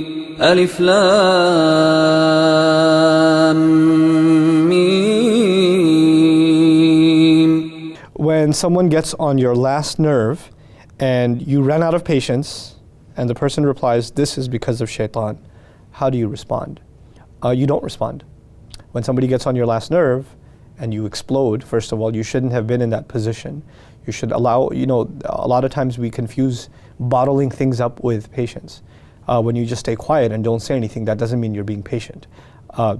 ألف لام ميم. When someone gets on your last nerve and you ran out of patience and the person replies, this is because of shaitan, how do you respond? You don't respond. When somebody gets on your last nerve and you explode, first of all, you shouldn't have been in that position. You should allow, a lot of times we confuse bottling things up with patience. When you just stay quiet and don't say anything, that doesn't mean you're being patient.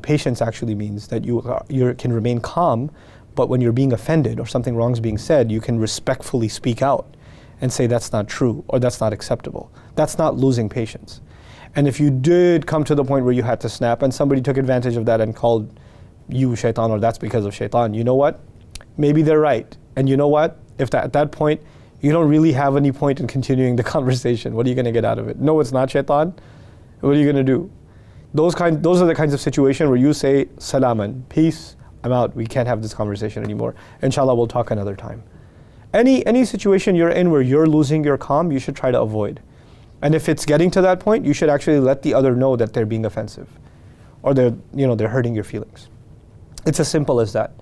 Patience actually means that you can remain calm, but when you're being offended or something wrong is being said, you can respectfully speak out and say that's not true or that's not acceptable. That's not losing patience. And if you did come to the point where you had to snap and somebody took advantage of that and called you shaitan or that's because of shaitan, you know what? Maybe they're right. And you know what? If at that point, you don't really have any point in continuing the conversation. What are you going to get out of it? No, it's not shaitan. What are you going to do? Those are the kinds of situation where you say, salaman, peace, I'm out. We can't have this conversation anymore. Inshallah, we'll talk another time. Any situation you're in where you're losing your calm, you should try to avoid. And if it's getting to that point, you should actually let the other know that they're being offensive or they're hurting your feelings. It's as simple as that.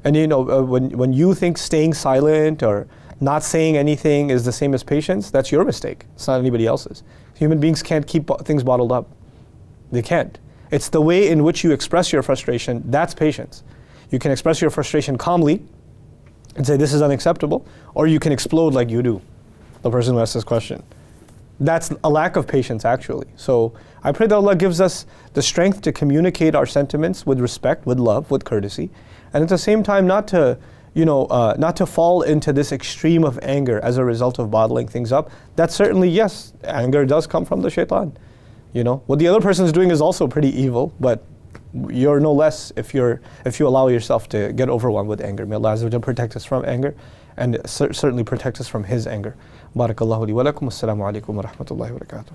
And when you think staying silent or not saying anything is the same as patience, that's your mistake. It's not anybody else's. Human beings can't keep things bottled up. They can't. It's the way in which you express your frustration, that's patience. You can express your frustration calmly and say this is unacceptable, or you can explode like you do, the person who asked this question. That's a lack of patience actually. So I pray that Allah gives us the strength to communicate our sentiments with respect, with love, with courtesy, and at the same time not to fall into this extreme of anger as a result of bottling things up. That certainly, yes, anger does come from the shaitan. What the other person is doing is also pretty evil, but you're no less if you allow yourself to get overwhelmed with anger. May Allah Azza wa Jalla protect us from anger and certainly protect us from His anger. Barakallahu li wa lakum. Assalamu alaikum wa rahmatullahi wa barakatuh.